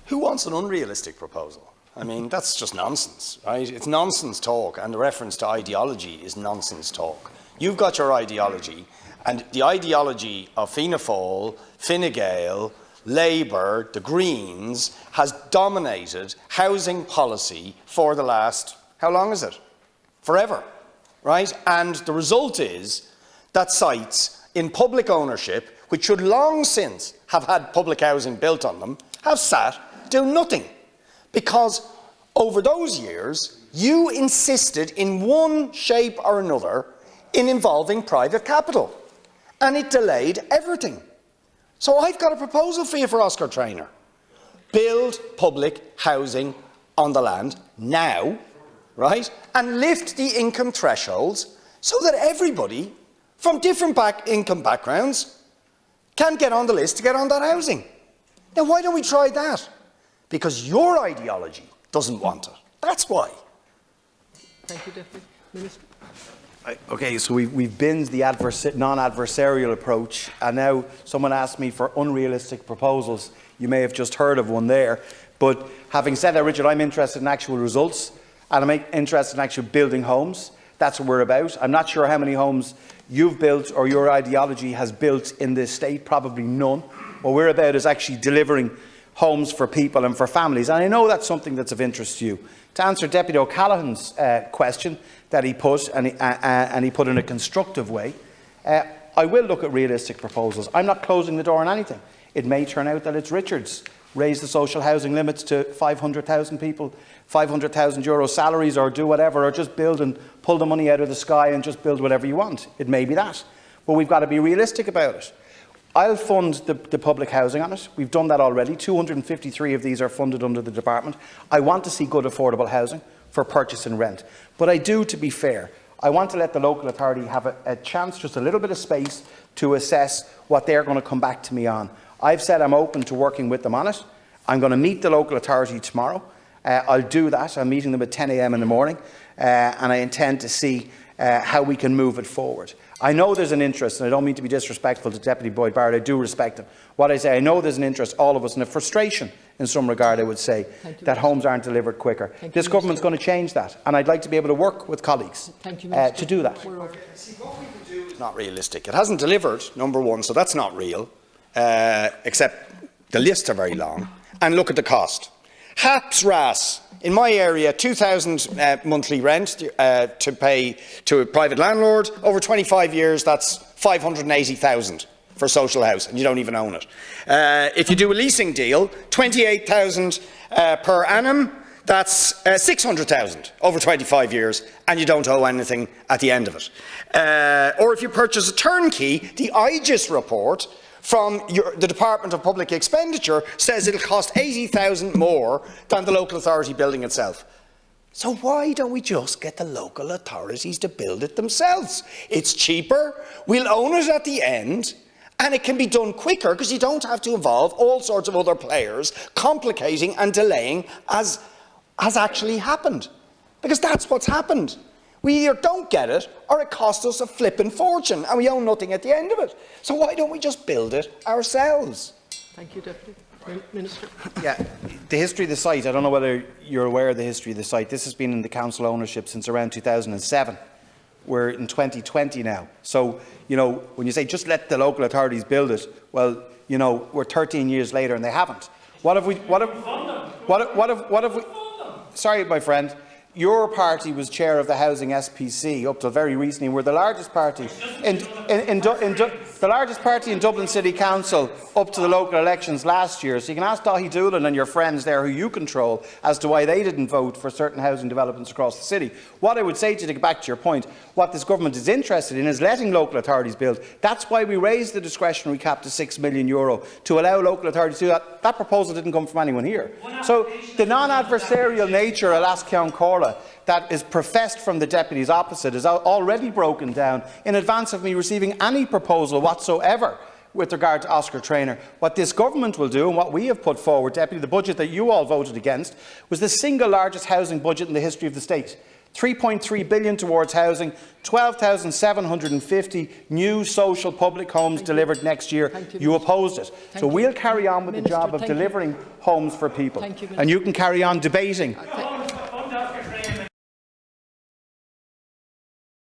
Who wants an unrealistic proposal? I mean, that's just nonsense, right? It's nonsense talk, and the reference to ideology is nonsense talk. You've got your ideology, and the ideology of Fianna Fáil, Fine Gael, Labour, the Greens, has dominated housing policy for the last, how long is it? Forever, right? And the result is that sites in public ownership, which should long since have had public housing built on them, have sat doing nothing. Because over those years, you insisted in one shape or another in involving private capital, and it delayed everything. So I've got a proposal for you for Oscar Traynor. Build public housing on the land now, right, and lift the income thresholds so that everybody from different income backgrounds can get on the list to get on that housing. Now, why don't we try that? Because your ideology doesn't want it. That's why. Thank you, Deputy Minister. Okay, so we've binned the non-adversarial approach, and now someone asked me for unrealistic proposals. You may have just heard of one there. But having said that, Richard, I'm interested in actual results, and I'm interested in actually building homes. That's what we're about. I'm not sure how many homes you've built or your ideology has built in this state, probably none. What we're about is actually delivering homes for people and for families, and I know that's something that's of interest to you. To answer Deputy O'Callaghan's question that he put, and he put in a constructive way, I will look at realistic proposals. I'm not closing the door on anything. It may turn out that it's Richard's. Raise the social housing limits to 500,000 people, 500,000 euro salaries, or do whatever, or just build and pull the money out of the sky and just build whatever you want. It may be that. But we've got to be realistic about it. I'll fund the public housing on it. We've done that already. 253 of these are funded under the department. I want to see good affordable housing for purchase and rent. But I do, to be fair, I want to let the local authority have a chance, just a little bit of space, to assess what they're going to come back to me on. I've said I'm open to working with them on it. I'm going to meet the local authority tomorrow. I'll do that. I'm meeting them at 10 a.m. in the morning, and I intend to see how we can move it forward. I know there's an interest, and I don't mean to be disrespectful to Deputy Boyd Barrett. I do respect him. What I say, I know there's an interest, all of us, and a frustration in some regard, I would say, that homes aren't delivered quicker. This government's going to change that, and I'd like to be able to work with colleagues to do that. See, what we can do is not realistic. It hasn't delivered, number one, so that's not real, except the lists are very long. And look at the cost. Haps RAS, in my area, 2,000 monthly rent to pay to a private landlord. Over 25 years, that's 580,000 for social house, and you don't even own it. If you do a leasing deal, 28,000 per annum, that's 600,000 over 25 years, and you don't owe anything at the end of it. Or if you purchase a turnkey, the IGIS report from the Department of Public Expenditure says it'll cost 80,000 more than the local authority building itself. So why don't we just get the local authorities to build it themselves? It's cheaper, we'll own it at the end, and it can be done quicker because you don't have to involve all sorts of other players complicating and delaying as has actually happened. Because that's what's happened. We either don't get it, or it costs us a flipping fortune, and we own nothing at the end of it. So why don't we just build it ourselves? Thank you, Deputy Minister. Yeah, the history of the site, I don't know whether you're aware of the history of the site. This has been in the council ownership since around 2007. We're in 2020 now. So, you know, when you say just let the local authorities build it, well, you know, we're 13 years later and they haven't. What have we... Sorry, my friend. Your party was chair of the Housing SPC up till very recently. We're the largest party in Dublin City Council up to the local elections last year. So you can ask Dáil Éireann and your friends there who you control as to why they didn't vote for certain housing developments across the city. What I would say to you, to get back to your point, what this government is interested in is letting local authorities build. That's why we raised the discretionary cap to €6 million to allow local authorities to do that. That proposal didn't come from anyone here. So the non-adversarial nature, I'll ask Ceann Comhairle, that is professed from the deputies opposite is already broken down in advance of me receiving any proposal whatsoever with regard to Oscar Traynor. What this government will do, and what we have put forward, Deputy, the budget that you all voted against, was the single largest housing budget in the history of the state. 3.3 billion towards housing, 12,750 new social public homes delivered next year. You opposed it. So we'll carry on with the job of delivering homes for people. And you can carry on debating